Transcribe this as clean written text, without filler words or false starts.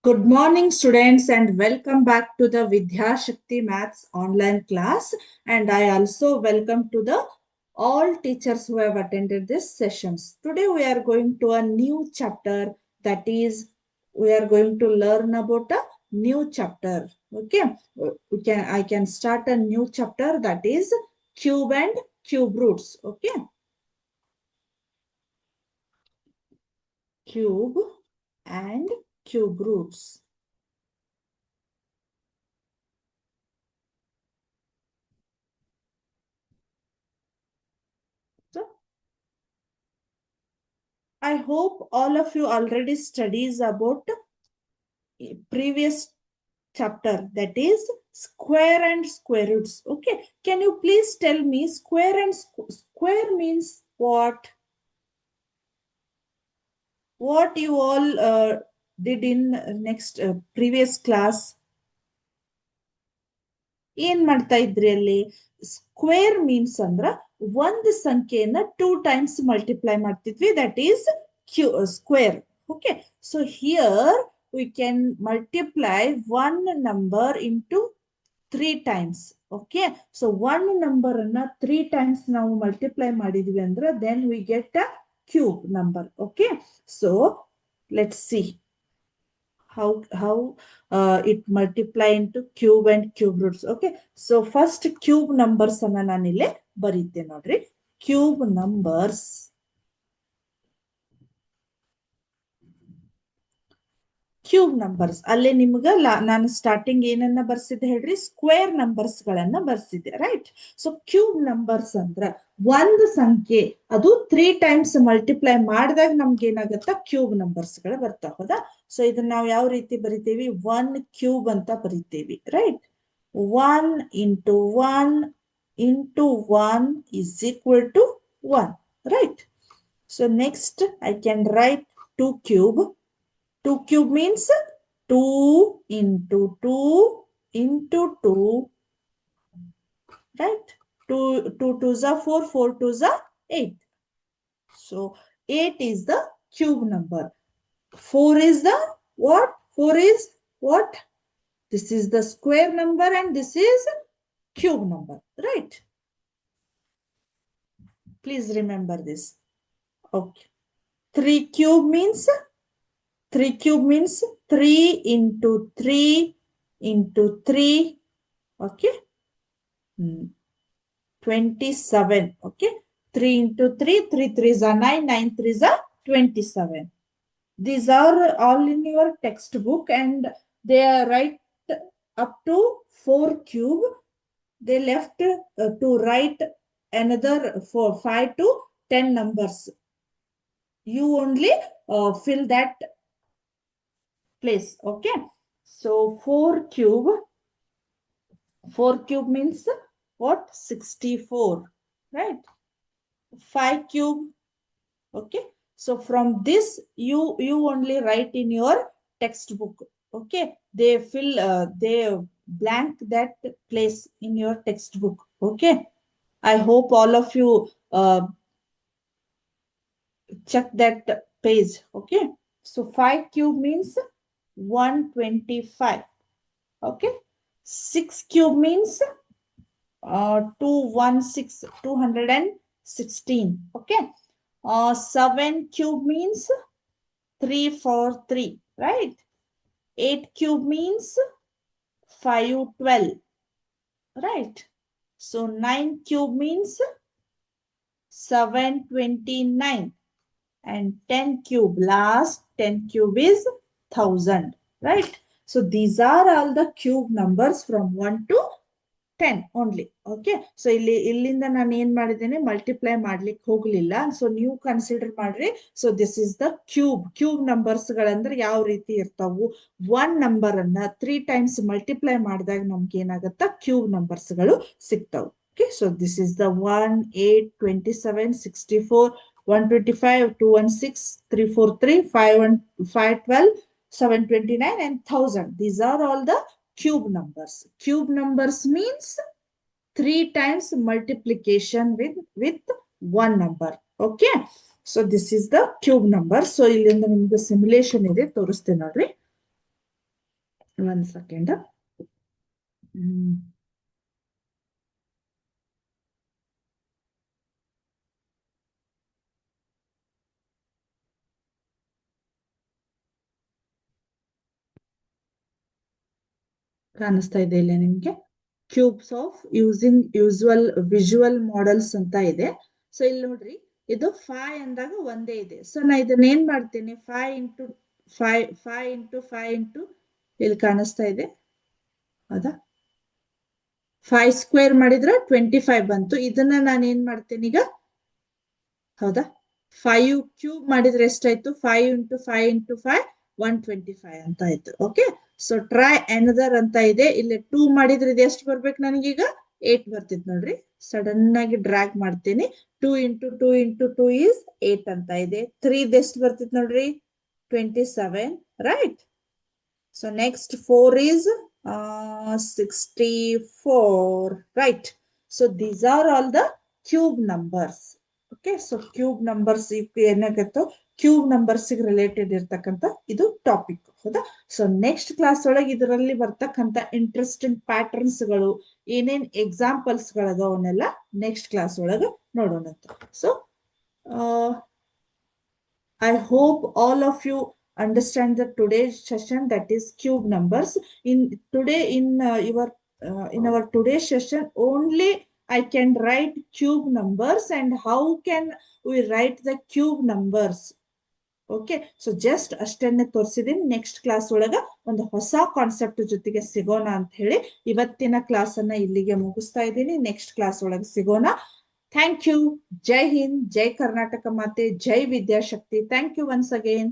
Good morning, students, and welcome back to the Vidya Shakti Maths online class. And I also welcome to the all teachers who have attended this sessions. Today we are going to a new chapter, that is, we are going to learn about a new chapter. Okay, I can start a new chapter, that is cube and cube roots. Okay, cube and cube roots. So I hope all of you already studies about previous chapter, that is square and square roots. Okay, can you please tell me square and square means what? What you all did in next previous class? ಏನ್ ಮಾಡ್ತಾ ಇದ್ರಿ ಅಲ್ಲಿ? Square means ಅಂದ್ರ ಒಂದು ಸಂಖ್ಯೆಯನ್ನ 2 times multiply ಮಾಡ್ತಿದ್ವಿ, that is square. Okay, so here we can multiply one number into 3 times. Okay, so one number anna 3 times ನಾವು multiply ಮಾಡಿದ್ವಿ ಅಂದ್ರೆ then we get a cube number. Okay, so let's see how it multiply into cube and cube roots. Okay, so first cube numbers anna nanile barite nodri. Cube numbers, cube numbers ಅಲ್ಲೇ ನಿಮ್ಗ ನಾನು starting ಏನನ್ನ ಬರ್ಸಿದ್ದೆ ಹೇಳ್ರಿ, square numbers ಗಳನ್ನ ಬರ್ಸಿದ್ದೆ, right? So cube numbers ಅಂದ್ರ ಒಂದು ಸಂಖ್ಯೆ ಅದು 3 times ಮಲ್ಟಿಪ್ಲೈ ಮಾಡಿದಾಗ ನಮ್ಗೆ ಏನಾಗತ್ತ, ಕ್ಯೂಬ್ ನಂಬರ್ಸ್ ಗಳು ಬರ್ತಾ. ಹೌದಾ? ಸೊ ಇದನ್ನ ನಾವು ಯಾವ ರೀತಿ ಬರಿತೇವಿ? 1 ಕ್ಯೂಬ್ ಅಂತ ಬರಿತೇವಿ, right? 1 into 1 into 1 is equal to 1, right? So next I can write 2 cube. 2 cube means 2 into 2 into 2, right? 2 2s are 4, 4 2s are 8. So 8 is the cube number. 4 is the what? 4 is what? This is the square number and this is cube number, right? Please remember this. Okay. 3 cube means 3 into 3 into 3. Okay. 27. Okay. 3 into 3, 3 3s are 9, 9 3s are 27. These are all in your textbook and they are right up to 4 cube. They left to write another 5 to 10 numbers. You only fill that place. Okay, so 4 cube means what? 64, right? 5 cube. Okay, so from this you only write in your textbook. Okay, they fill they blank that place in your textbook. Okay, I hope all of you check that page. Okay, so 5 cube means 125. Okay, 6 cube means 216. Okay, 7 cube means 343, right? 8 cube means 512, right? So 9 cube means 729 and 10 cube, last 10 cube is 1000, right? So these are all the cube numbers from 1 to 10 only. Okay, so ಇಲ್ಲಿಂದ ನಾನು ಏನ್ ಮಾಡಿದ್ದೇನೆ, multiply ಮಾಡ್ಲಿಕ್ಕೆ ಹೋಗ್ಲಿಲ್ಲ. So ನೀವು consider ಮಾಡ್ರಿ. So this is the cube numbers ಗಳಂದ್ರೆ ಯಾವ ರೀತಿ ಇರ್ತಾವು? 1 ನಂಬರ್ ಅನ್ನ 3 times ಮಲ್ಟಿಪ್ಲೈ ಮಾಡಿದಾಗ ನಮ್ಗೆ ಏನಾಗತ್ತ, ಕ್ಯೂಬ್ ನಂಬರ್ಸ್ ಗಳು ಸಿಗ್ತಾವು. Okay, so this is the 1, 8, 27, 64, 125, 216, 343, 512, 729 and 1000. These are all the cube numbers. Cube numbers means 3 times multiplication with one number. Okay, so this is the cube number. So illinda nimage simulation ide toristene nodri. 1 second. ಕಾಣಿಸ್ತಾ ಇದೆ ಇಲ್ಲ ನಿಮ್ಗೆ? Cubes of using visual models ಅಂತ ಇದೆ. So ಇಲ್ಲಿ ನೋಡ್ರಿ, ಇದು 5 ಅಂದಾಗ ಒಂದೇ ಇದೆ. ಸೊ ನಾ ಇದನ್ನ ಏನ್ ಮಾಡ್ತೀನಿ, 5 ಇಂಟು 5 ಇಂಟು ಇಲ್ಲಿ ಕಾಣಿಸ್ತಾ ಇದೆ, ಹೌದಾ? 5 ಸ್ಕ್ವೇರ್ ಮಾಡಿದ್ರೆ 25 ಬಂತು. ಇದನ್ನ ನಾನು ಏನ್ ಮಾಡ್ತೀನಿ ಈಗ, ಹೌದಾ? 5 ಕ್ಯೂಬ್ ಮಾಡಿದ್ರೆ ಎಷ್ಟಾಯ್ತು? 5 ಇಂಟು 5 ಇಂಟು 5 125 ಅಂತ ಆಯ್ತು. ಓಕೆ, ಸೊ ಟ್ರೈ ಅನದರ್ ಅಂತ ಇದೆ. ಇಲ್ಲಿ 2 ಮಾಡಿದ್ರೆ ಇದು ಎಷ್ಟು ಬರ್ಬೇಕು ನನಗೀಗ? 8 ಬರ್ತಿದ್ ನೋಡ್ರಿ. ಸಡನ್ ಆಗಿ ಡ್ರ್ಯಾಗ್ ಮಾಡ್ತೀನಿ. 2 ಇಂಟು 2 ಇಂಟು 2 ಈಸ್ 8 ಅಂತ ಇದೆ. 3 ಎಷ್ಟು ಬರ್ತಿದ್ ನೋಡ್ರಿ? 27, right? So next 4 is 64, right? So these are all the cube numbers. Okay, so cube numbers ಏನಾಗತ್ತೋ ಕ್ಯೂಬ್ ನಂಬರ್ಸ್ ರಿಲೇಟೆಡ್ ಇರ್ತಕ್ಕಂಥ ಇದು ಟಾಪಿಕ್, ಹೌದಾ? ಸೊ ನೆಕ್ಸ್ಟ್ ಕ್ಲಾಸ್ ಒಳಗೆ ಇದರಲ್ಲಿ ಬರ್ತಕ್ಕಂಥ ಇಂಟ್ರೆಸ್ಟಿಂಗ್ ಪ್ಯಾಟರ್ನ್ಸ್ ಗಳು, ಏನೇನ್ ಎಕ್ಸಾಂಪಲ್ಸ್ ಗಳದ ಅವನ್ನೆಲ್ಲ ನೆಕ್ಸ್ಟ್ ಕ್ಲಾಸ್ ಒಳಗೆ ನೋಡೋಣ. So I hope all of you understand the today's session, that is cube numbers. In our today's session only I can write cube numbers and how can we write the cube numbers. Okay, so just ಅಷ್ಟನ್ನೇ ತೋರಿಸಿದೀನಿ. Next class ಒಳಗ ಒಂದು ಹೊಸ concept ಜೊತೆಗೆ ಸಿಗೋಣ ಅಂತ ಹೇಳಿ ಇವತ್ತಿನ ಕ್ಲಾಸ್ ಅನ್ನ ಇಲ್ಲಿಗೆ ಮುಗಿಸ್ತಾ ಇದ್ದೀನಿ. ನೆಕ್ಸ್ಟ್ ಕ್ಲಾಸ್ ಒಳಗೆ ಸಿಗೋಣ. Thank you. ಜೈ ಹಿಂದ್, ಜೈ ಕರ್ನಾಟಕ ಮಾತೆ, ಜೈ Vidyashakti. Thank you once again.